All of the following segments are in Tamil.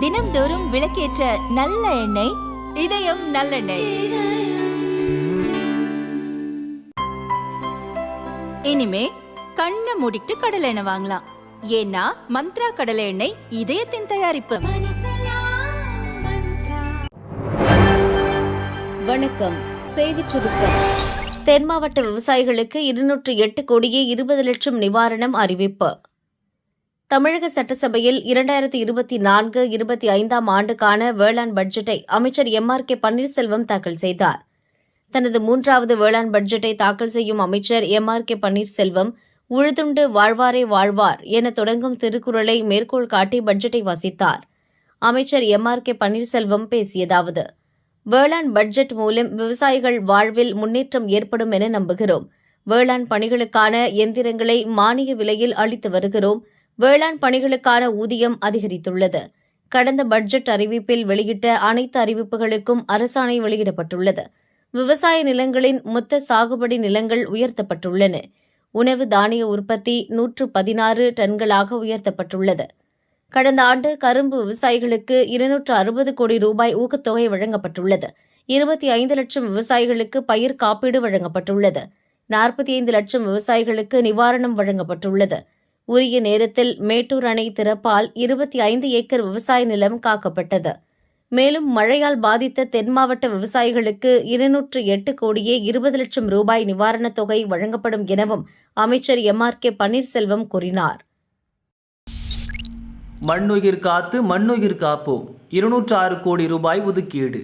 தினம்தோறும் விளக்கேற்ற நல்ல எண்ணெய் இதயம் நல்லெண்ணெய். இனிமே கண்ணை மூடிட்டு கடலை எண்ணெய் வாங்கலாம். ஏன்னா மந்த்ரா கடலை எண்ணெய் இதயத்தின் தயாரிப்பு. வணக்கம். செய்திச் சுருக்கம். தென் மாவட்ட விவசாயிகளுக்கு 208 கோடியே 20 லட்சம் நிவாரணம் அறிவிப்பு. தமிழக சட்டசபையில் 2024-25 ஆண்டுக்கான வேளாண் பட்ஜெட்டை அமைச்சர் MRK பன்னீர்செல்வம் தாக்கல் செய்தார். தனது 3வது வேளாண் பட்ஜெட்டை தாக்கல் செய்யும் அமைச்சர் MRK பன்னீர்செல்வம் உழுதுண்டு வாழ்வாரே வாழ்வார் என தொடங்கும் திருக்குறளை மேற்கோள் காட்டி பட்ஜெட்டை வாசித்தார். அமைச்சர் MRK பன்னீர்செல்வம் பேசியதாவது: வேளாண் பட்ஜெட் மூலம் விவசாயிகள் வாழ்வில் முன்னேற்றம் ஏற்படும் என நம்புகிறோம். வேளாண் பணிகளுக்கான எந்திரங்களை மானிய விலையில் அளித்து வருகிறோம். வேளாண் பணிகளுக்கான ஊதியம் அதிகரித்துள்ளது. கடந்த பட்ஜெட் அறிவிப்பில் வெளியிட்ட அனைத்து அறிவிப்புகளுக்கும் அரசாணை வெளியிடப்பட்டுள்ளது. விவசாய நிலங்களின் மொத்த சாகுபடி நிலங்கள் உயர்த்தப்பட்டுள்ளன. உணவு தானிய உற்பத்தி 116 டன்களாக உயர்த்தப்பட்டுள்ளது. கடந்த ஆண்டு கரும்பு விவசாயிகளுக்கு 260 கோடி ரூபாய் ஊக்கத்தொகை வழங்கப்பட்டுள்ளது. 25 லட்சம் விவசாயிகளுக்கு பயிர் காப்பீடு வழங்கப்பட்டுள்ளது. 45 லட்சம் விவசாயிகளுக்கு நிவாரணம் வழங்கப்பட்டுள்ளது. உரிய நேரத்தில் மேட்டூர் அணை திறப்பால் 25 ஏக்கர் விவசாய நிலம் காக்கப்பட்டது. மேலும் மழையால் பாதித்த தென் மாவட்ட விவசாயிகளுக்கு 208 கோடியே 20 லட்சம் ரூபாய் நிவாரணத் தொகை வழங்கப்படும் எனவும் அமைச்சர் MRK பன்னீர்செல்வம் கூறினார். மண்ணுயிர் காத்து மண்ணுயிர் காப்போம் 206 கோடி ரூபாய் ஒதுக்கீடு.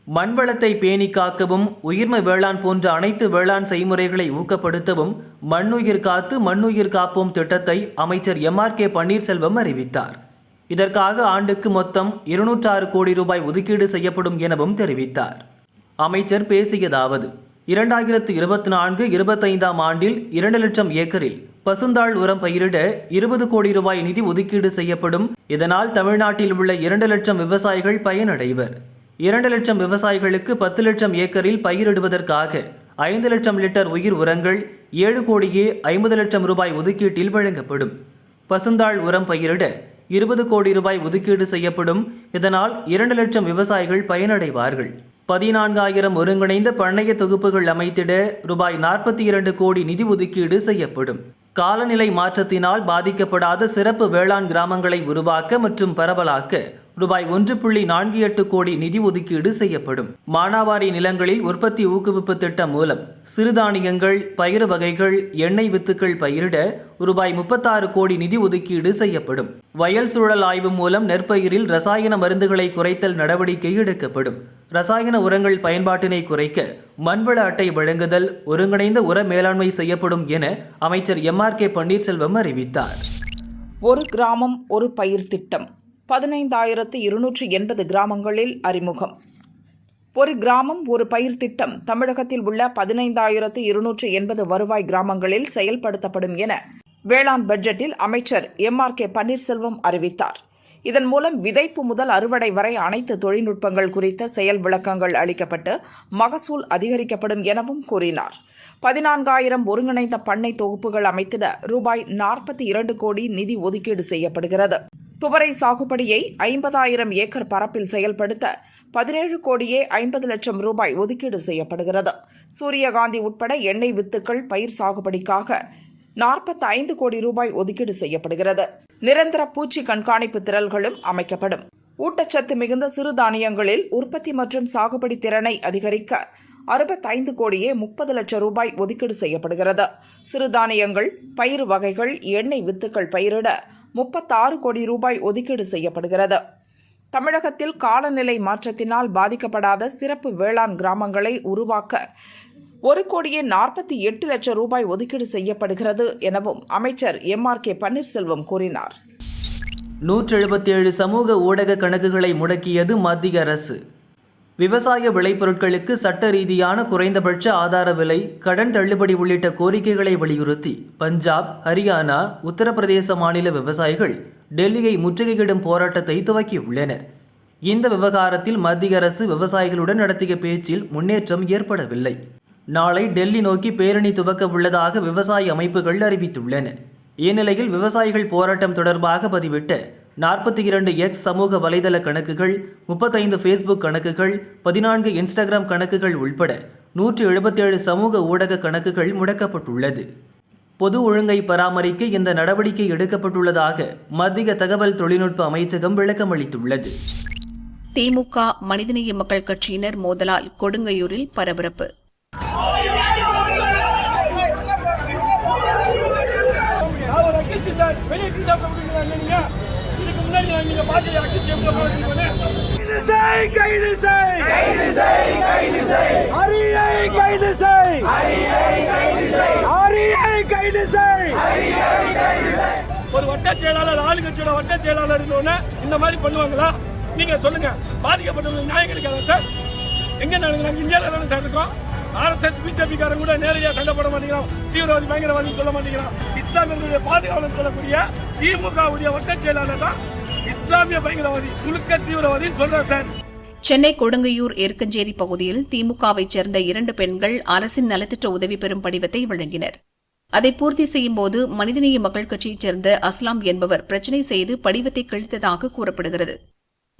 மண்வளத்தை பேணி காக்கவும் உயிர்ம வேளாண் போன்ற அனைத்து வேளாண் செய்முறைகளை ஊக்கப்படுத்தவும் மண்ணுயிர் காத்து மண்ணுயிர் காப்போம் திட்டத்தை அமைச்சர் MRK பன்னீர்செல்வம் அறிவித்தார். இதற்காக ஆண்டுக்கு மொத்தம் 206 கோடி ரூபாய் ஒதுக்கீடு செய்யப்படும் எனவும் தெரிவித்தார். அமைச்சர் பேசியதாவது: 2024-25 ஆண்டில் 2 லட்சம் ஏக்கரில் பசுந்தாள் உரம் பயிரிட 20 கோடி ரூபாய் நிதி ஒதுக்கீடு செய்யப்படும். இதனால் தமிழ்நாட்டில் உள்ள 2 லட்சம் விவசாயிகள் பயனடைவர். 2 லட்சம் விவசாயிகளுக்கு 10 லட்சம் ஏக்கரில் பயிரிடுவதற்காக 5 லட்சம் லிட்டர் உயிர் உரங்கள் 7 கோடியே 50 லட்சம் ரூபாய் ஒதுக்கீட்டில் வழங்கப்படும். பசுந்தாள் உரம் பயிரிட 20 கோடி ரூபாய் ஒதுக்கீடு செய்யப்படும். இதனால் 2 லட்சம் விவசாயிகள் பயனடைவார்கள். 14,000 ஒருங்கிணைந்த பண்ணைய தொகுப்புகள் அமைத்திட ரூபாய் 42 கோடி நிதி ஒதுக்கீடு செய்யப்படும். காலநிலை மாற்றத்தினால் பாதிக்கப்படாத சிறப்பு வேளாண் கிராமங்களை உருவாக்க மற்றும் பரவலாக்க ரூபாய் 1.48 கோடி நிதி ஒதுக்கீடு செய்யப்படும். மானாவாரி நிலங்களில் உற்பத்தி ஊக்குவிப்பு திட்டம் மூலம் சிறுதானியங்கள், பயிறு வகைகள், எண்ணெய் வித்துக்கள் பயிரிட ரூபாய் 36 கோடி நிதி ஒதுக்கீடு செய்யப்படும். வயல் சூழல் ஆய்வு மூலம் நெற்பயிரில் ரசாயன மருந்துகளை குறைத்தல் நடவடிக்கை எடுக்கப்படும். ரசாயன உரங்கள் பயன்பாட்டினை குறைக்க மண்வள அட்டை வழங்குதல், ஒருங்கிணைந்த உர மேலாண்மை செய்யப்படும் என அமைச்சர் MRK பன்னீர்செல்வம் அறிவித்தார். ஒரு கிராமம் ஒரு பயிர் திட்டம் 15,280 கிராமங்களில் அறிமுகம். ஒரு கிராமம் ஒரு பயிர் திட்டம் தமிழகத்தில் உள்ள 15,280 வருவாய் கிராமங்களில் செயல்படுத்தப்படும் என வேளாண் பட்ஜெட்டில் அமைச்சர் MRK பன்னீர்செல்வம் அறிவித்தார். இதன் மூலம் விதைப்பு முதல் அறுவடை வரை அனைத்து தொழில்நுட்பங்கள் குறித்த செயல் விளக்கங்கள் அளிக்கப்பட்டு மகசூல் அதிகரிக்கப்படும் எனவும் கூறினார். 14,000 ஒருங்கிணைந்த பண்ணை தொகுப்புகள் அமைத்திட ரூபாய் 42 கோடி நிதி ஒதுக்கீடு செய்யப்படுகிறது. துவரை சாகுபடியை 50,000 ஏக்கர் பரப்பில் செயல்படுத்த 17 கோடியே 50 லட்சம் ரூபாய் ஒதுக்கீடு செய்யப்படுகிறது. சூரியகாந்தி உட்பட எண்ணெய் வித்துக்கள் பயிர் சாகுபடிக்காக 45 கோடி ரூபாய் ஒதுக்கீடு செய்யப்படுகிறது. நிரந்தர பூச்சி கண்காணிப்பு திரள்களும் அமைக்கப்படும். ஊட்டச்சத்து மிகுந்த சிறுதானியங்களில் உற்பத்தி மற்றும் சாகுபடி திறனை அதிகரிக்க 65 கோடியே 30 லட்சம் ரூபாய் ஒதுக்கீடு செய்யப்படுகிறது. சிறுதானியங்கள், பயிறு வகைகள், எண்ணெய் வித்துக்கள் பயிரிட 36 கோடி ரூபாய் ஒதுக்கீடு செய்யப்படுகிறது. தமிழகத்தில் காலநிலை மாற்றத்தினால் பாதிக்கப்படாத சிறப்பு வேளாண் கிராமங்களை உருவாக்க 1,48 லட்சம் ரூபாய் ஒதுக்கீடு செய்யப்படுகிறது எனவும் அமைச்சர் MRK பன்னீர்செல்வம் கூறினார். 177 சமூக ஊடக கணக்குகளை முடக்கியது மத்திய அரசு. விவசாய விளைபொருட்களுக்கு சட்ட ரீதியான குறைந்தபட்ச ஆதார விலை, கடன் தள்ளுபடி உள்ளிட்ட கோரிக்கைகளை வலியுறுத்தி பஞ்சாப், ஹரியானா, உத்தரப்பிரதேச மாநில விவசாயிகள் டெல்லியை முற்றுகையிடும் போராட்டத்தை துவக்கியுள்ளனர். இந்த விவகாரத்தில் மத்திய அரசு விவசாயிகளுடன் நடத்திய பேச்சில் முன்னேற்றம் ஏற்படவில்லை. நாளை டெல்லி நோக்கி பேரணி துவக்க உள்ளதாக விவசாய அமைப்புகள் அறிவித்துள்ளன. இந்நிலையில் விவசாயிகள் போராட்டம் தொடர்பாக பதிவிட்ட 42 எக்ஸ் சமூக வலைதள கணக்குகள், 35 ஃபேஸ்புக் கணக்குகள், 14 இன்ஸ்டாகிராம் கணக்குகள் உள்பட 177 சமூக ஊடக கணக்குகள் முடக்கப்பட்டுள்ளது. பொது ஒழுங்கை பராமரிக்க இந்த நடவடிக்கை எடுக்கப்பட்டுள்ளதாக மத்திய தகவல் தொழில்நுட்ப அமைச்சகம் விளக்கமளித்துள்ளது. திமுக மனிதநேய மக்கள் கட்சியினர் மோதலால் கொடுங்கையூரில் பரபரப்பு. ஒரு வட்ட செயலாளர் ஆளுங்கட்சியோட வட்ட செயலாளர் இந்த மாதிரி பண்ணுவாங்களா? நீங்க சொல்லுங்க. பாதிக்கப்பட்டவங்களுக்கு நியாயம் கிடைக்காதா சார்? எங்க நாங்க இந்தியாவில தானே சார் இருக்கோம். RSS பிஜேபி காரன் கூட நேரடியா சண்டை போட மாட்டேங்கிறான். தீவிரவாதி பயங்கரவாதி சொல்ல மாட்டேங்கிறான். இஸ்லாமியர்களுடைய பாதுகாவலர் சொல்லக்கூடிய திமுகவுடைய வட்ட செயலாளர் தான் இஸ்லாமிய பயங்கரவாதி, துலுக்க தீவிரவாதி சொல்றார் சார். சென்னை கொடுங்கையூர் ஏற்கஞ்சேரி பகுதியில் திமுகவைச் சேர்ந்த 2 பெண்கள் அரசின் நலத்திட்ட உதவி பெறும் படிவத்தை வழங்கினர். அதை பூர்த்தி செய்யும் போது மனிதநேய மக்கள் கட்சியைச் சேர்ந்த அஸ்லாம் என்பவர் பிரச்சினை செய்து படிவத்தை கிழித்ததாக கூறப்படுகிறது.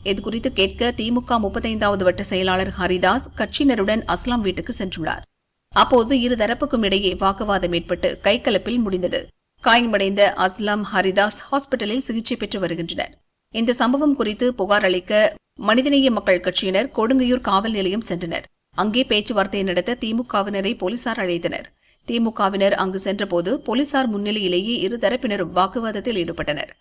இதுகுறித்து கேட்க திமுக 35வது வட்ட செயலாளர் ஹரிதாஸ் கட்சியினருடன் அஸ்லாம் வீட்டுக்கு சென்றுள்ளார். அப்போது இருதரப்புக்கும் இடையே வாக்குவாதம் ஏற்பட்டு கைகலப்பில் முடிந்தது. காயமடைந்த அஸ்லாம், ஹரிதாஸ் ஹாஸ்பிட்டலில் சிகிச்சை பெற்று வருகின்றனர். இந்த சம்பவம் குறித்து புகார் அளிக்க மனிதநேய மக்கள் கட்சியினர் கொடுங்கையூர் காவல் நிலையம் சென்றனர். அங்கே பேச்சுவார்த்தை நடத்த திமுகவினரை போலீசார் அழைத்தனர். திமுகவினர் அங்கு சென்றபோது போலீசார் முன்னிலையிலேயே இருதரப்பினரும் வாக்குவாதத்தில் ஈடுபட்டனர்.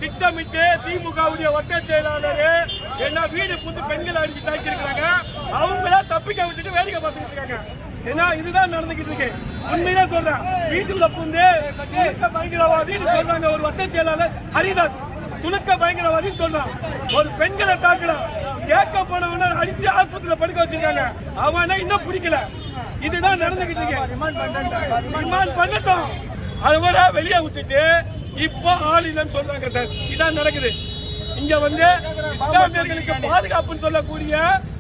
திட்டமிட்டு திமுகவுடைய வட்ட செயலாளர் என்ன வீடு புந்து பெண்களை அடிச்சு தாக்கியிருக்கிறாங்க. அவங்கள தப்பிக்க விட்டுட்டு வேடிக்கை பார்த்துட்டு இருக்காங்க. ஏன்னா இதுதான் நடந்துகிட்டு இருக்கு. உண்மையா சொல்றேன். வீட்டுல புந்து பயங்கரவாதி சொல்றாங்க. ஒரு வட்ட செயலாளர் ஹரிதாஸ் துணுக்க பயங்கரவாதி சொல்றான். ஒரு பெண்களை தாக்கலாம் கேட்க போனவன அடிச்சு ஆஸ்பத்திரியில படுக்க வச்சிருக்காங்க. அவனை இன்னும் பிடிக்கல. இதுதான் நடந்துகிட்டு இருக்கு. ரிமாண்ட் பண்ணட்டும். அதை வெளியே விட்டுட்டு இப்போ ஆள் இல்லைன்னு சொல்றாங்க சார். இதான் நடக்குது. இங்க இஸ்லாமியர்களுக்கு பாதுகாப்புன்னு சொல்லக்கூடிய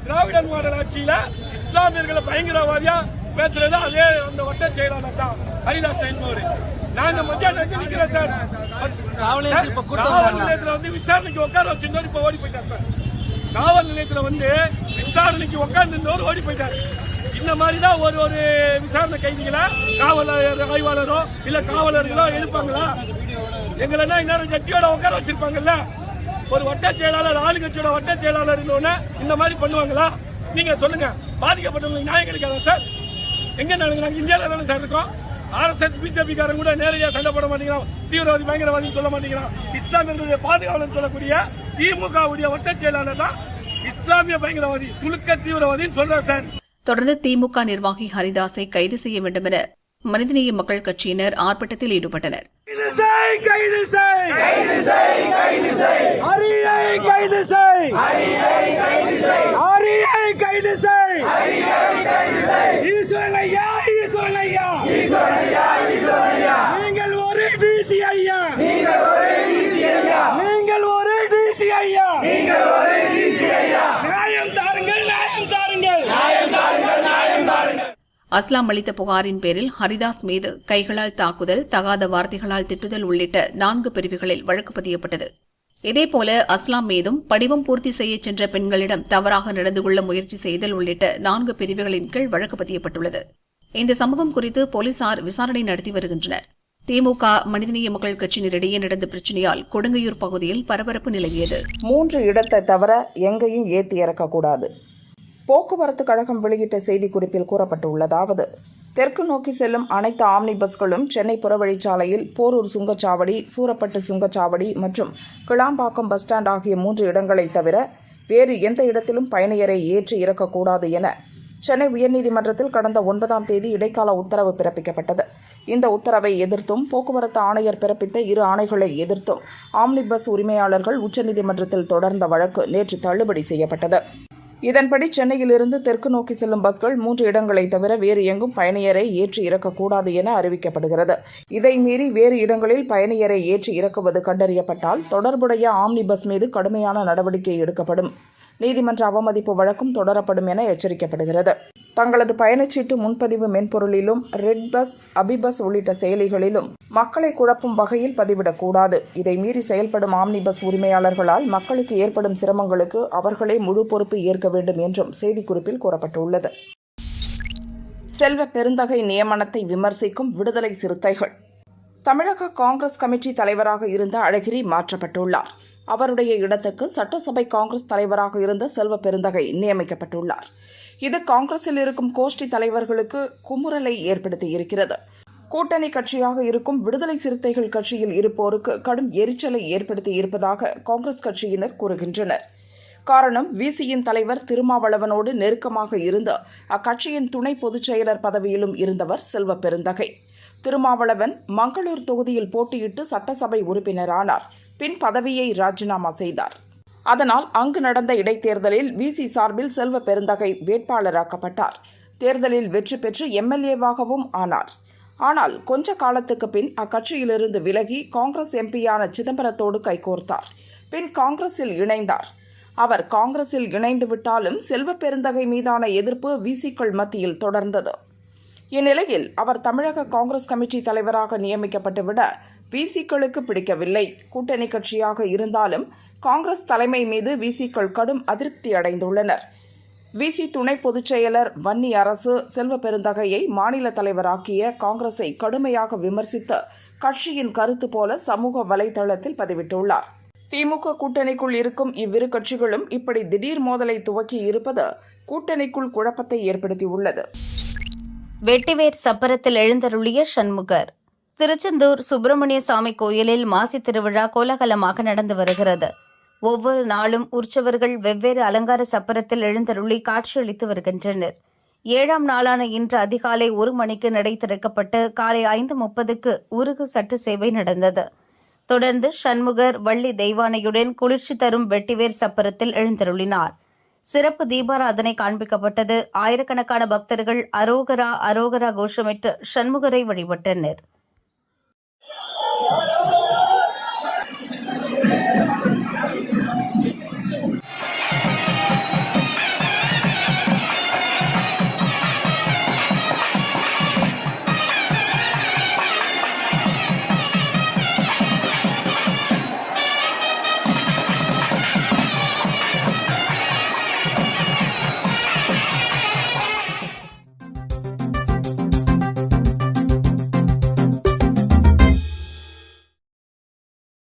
திராவிட மாடல் ஆட்சியில இஸ்லாமியர்களை பயங்கரவாதியா பேசுறது அதே அந்த வட்ட செயலாளர் தான் ஹரிதாஸ் என்பவர். நாங்க மத்தியானம் நிக்கிறோம் சார். காவல் நிலையத்துல விசாரணைக்கு உட்கார வச்சிருந்தோம். இப்ப ஓடி போயிட்டார் சார். காவல் நிலையத்துல விசாரணைக்கு உட்கார்ந்து ஓடி போயிட்டார். இந்த மாதிரிதான் ஒரு விசாரணை கைதிகளா காவலர் ஆய்வாளரோ இல்ல காவலர்களோ எழுப்பாங்களா? எங்களை இன்னொரு ஜட்ஜியோட உட்கார வச்சிருப்பாங்கல்ல. ஒரு வட்ட செயலாளர் ஆளுங்கட்சியோட வட்ட செயலாளர் இந்த மாதிரி பண்ணுவாங்களா? நீங்க சொல்லுங்க. பாதிக்கப்பட்டவங்களுக்கு நியாயம் கிடைக்காதா சார்? எங்க நாங்க இந்தியாவில தானே சார் இருக்கோம். RSS பிஜேபி காரன் கூட நேரடியா சண்டை போட மாட்டேங்கிறான். தீவிரவாதி பயங்கரவாதி சொல்ல மாட்டேங்கிறான். இஸ்லாமியர்களுடைய பாதுகாவலர் சொல்லக்கூடிய திமுகவுடைய வட்ட செயலாளர் தான் இஸ்லாமிய பயங்கரவாதி, துலுக்க தீவிரவாதி சொல்றார் சார். தொடர்ந்து திமுக நிர்வாகி ஹரிதாஸை கைது செய்ய வேண்டும் என மனிதநேய மக்கள் கட்சியினர் ஆர்ப்பாட்டத்தில் ஈடுபட்டனர். அஸ்லாம் அளித்த புகாரின் பேரில் ஹரிதாஸ் மீது கைகளால் தாக்குதல், தகாத வார்த்தைகளால் திட்டுதல் உள்ளிட்ட 4 பிரிவுகளில் வழக்கு பதியப்பட்டது. இதேபோல அஸ்லாம் மீதும் படிவம் பூர்த்தி செய்ய சென்ற பெண்களிடம் தவறாக நடந்து கொள்ள முயற்சி செய்தல் உள்ளிட்ட 4 பிரிவுகளின் கீழ் வழக்கு பதியப்பட்டுள்ளது. இந்த சம்பவம் குறித்து போலீசார் விசாரணை நடத்தி வருகின்றனர். திமுக மனிதநேய மக்கள் கட்சியினரிடையே நடந்த பிரச்சினையால் கொடுங்கையூர் பகுதியில் பரபரப்பு நிலவியது. 3 இடத்தை தவிர எங்கேயும் ஏற்றி இறக்கக்கூடாது. போக்குவரத்து கழகம் வெளியிட்ட செய்திக்குறிப்பில் கூறப்பட்டுள்ளதாவது: தெற்கு நோக்கி செல்லும் அனைத்து ஆம்னி பஸ்களும் சென்னை புறவழிச்சாலையில் போரூர் சுங்கச்சாவடி, சூரப்பட்டு சுங்கச்சாவடி மற்றும் கிளாம்பாக்கம் பஸ் ஸ்டாண்ட் ஆகிய 3 இடங்களை தவிர வேறு எந்த இடத்திலும் பயணியரை ஏற்றி இறக்கக்கூடாது என சென்னை உயர்நீதிமன்றத்தில் கடந்த 9ஆம் தேதி இடைக்கால உத்தரவு பிறப்பிக்கப்பட்டது. இந்த உத்தரவை எதிர்த்தும் போக்குவரத்து ஆணையர் பிறப்பித்த 2 ஆணைகளை எதிர்த்தும் ஆம்னி பஸ் உரிமையாளர்கள் உச்சநீதிமன்றத்தில் தொடர்ந்த வழக்கு நேற்று தள்ளுபடி செய்யப்பட்டது. இதன்படி சென்னையிலிருந்து தெற்கு நோக்கி செல்லும் பஸ்கள் 3 இடங்களை தவிர வேறு எங்கும் பயணியரை ஏற்றி இறக்கக்கூடாது என அறிவிக்கப்படுகிறது. இதை மீறி வேறு இடங்களில் பயணியரை ஏற்றி இறக்குவது கண்டறியப்பட்டால் தொடர்புடைய ஆம்னி பஸ் மீது கடுமையான நடவடிக்கை எடுக்கப்படும். நீதிமன்ற அவமதிப்பு வழக்கும் தொடரப்படும் என எச்சரிக்கப்படுகிறது. தங்களது பயணச்சீட்டு முன்பதிவு மென்பொருளிலும் ரெட் பஸ், அபிபஸ் உள்ளிட்ட செயலிகளிலும் மக்களை குழப்பும் வகையில் பதிவிடக்கூடாது. இதை மீறி செயல்படும் ஆம்னி பஸ் உரிமையாளர்களால் மக்களுக்கு ஏற்படும் சிரமங்களுக்கு அவர்களே முழு பொறுப்பு ஏற்க வேண்டும் என்றும் செய்திக்குறிப்பில் கூறப்பட்டுள்ளது. செல்வ பெருந்தகை நியமனத்தை விமர்சிக்கும் விடுதலை சிறுத்தைகள். தமிழக காங்கிரஸ் கமிட்டி தலைவராக இருந்த அழகிரி மாற்றப்பட்டுள்ளார். அவருடைய இடத்துக்கு சட்டசபை காங்கிரஸ் தலைவராக இருந்த செல்வ பெருந்தகை நியமிக்கப்பட்டுள்ளார். இது காங்கிரஸில் இருக்கும் கோஷ்டி தலைவர்களுக்கு குமுறலை ஏற்படுத்தியிருக்கிறது. கூட்டணி கட்சியாக இருக்கும் விடுதலை சிறுத்தைகள் கட்சியில் இருப்போருக்கு கடும் எரிச்சலை ஏற்படுத்தி இருப்பதாக காங்கிரஸ் கட்சியினர் கூறுகின்றனர். காரணம், விசியின் தலைவர் திருமாவளவனோடு நெருக்கமாக இருந்து அக்கட்சியின் துணை பொதுச் செயலர் பதவியிலும் இருந்தவர் செல்வ பெருந்தகை. திருமாவளவன் மங்களூர் தொகுதியில் போட்டியிட்டு சட்டசபை உறுப்பினரானார். பின் பதவியை ராஜினாமா செய்தார். அதனால் அங்கு நடந்த இடைத்தேர்தலில் விசி சார்பில் செல்வ பெருந்தகை வேட்பாளராக்கப்பட்டார். தேர்தலில் வெற்றி பெற்று எம்எல்ஏவாகவும் ஆனார். ஆனால் கொஞ்ச காலத்துக்கு பின் அக்கட்சியிலிருந்து விலகி காங்கிரஸ் எம்பியான சிதம்பரத்தோடு கைகோர்த்தார். பின் காங்கிரஸில் இணைந்தார். அவர் காங்கிரஸில் இணைந்து விட்டாலும் செல்வ பெருந்தகை மீதான எதிர்ப்பு விசிக்கள் மத்தியில் தொடர்ந்தது. இந்நிலையில் அவர் தமிழக காங்கிரஸ் கமிட்டி தலைவராக நியமிக்கப்பட்டுவிட விசிக்களுக்கு பிடிக்கவில்லை. கூட்டணி கட்சியாக இருந்தாலும் காங்கிரஸ் தலைமை மீது விசிக்கள் கடும் அதிருப்தி அடைந்துள்ளனர். விசி துணை பொதுச் செயலர் வன்னி அரசு செல்வ பெருந்தகையை மாநில தலைவராக்கிய காங்கிரஸை கடுமையாக விமர்சித்து கட்சியின் கருத்து போல சமூக வலைதளத்தில் பதிவிட்டுள்ளார். திமுக கூட்டணிக்குள் இருக்கும் இவ்விரு கட்சிகளும் இப்படி திடீர் மோதலை துவக்கி இருப்பது கூட்டணிக்குள் குழப்பத்தை ஏற்படுத்தியுள்ளது. வெட்டிவேர் சப்பரத்தில் எழுந்தருளிய சண்முகர். திருச்செந்தூர் சுப்பிரமணிய சாமி கோயிலில் மாசி திருவிழா கோலாகலமாக நடந்து வருகிறது. ஒவ்வொரு நாளும் உற்சவர்கள் வெவ்வேறு அலங்கார சப்பரத்தில் எழுந்தருளி காட்சியளித்து வருகின்றனர். 7ஆம் நாளான இன்று அதிகாலை 1 மணிக்கு நடை திறக்கப்பட்டு காலை 5:30க்கு உருகு சட்டு சேவை நடந்தது. தொடர்ந்து சண்முகர் வள்ளி தெய்வானையுடன் குளிர்ச்சி தரும் வெட்டிவேர் சப்பரத்தில் எழுந்தருளினார். சிறப்பு தீபாராதனை காண்பிக்கப்பட்டது. ஆயிரக்கணக்கான பக்தர்கள் அரோகரா அரோகரா கோஷமிட்டு சண்முகரை வழிபட்டனர்.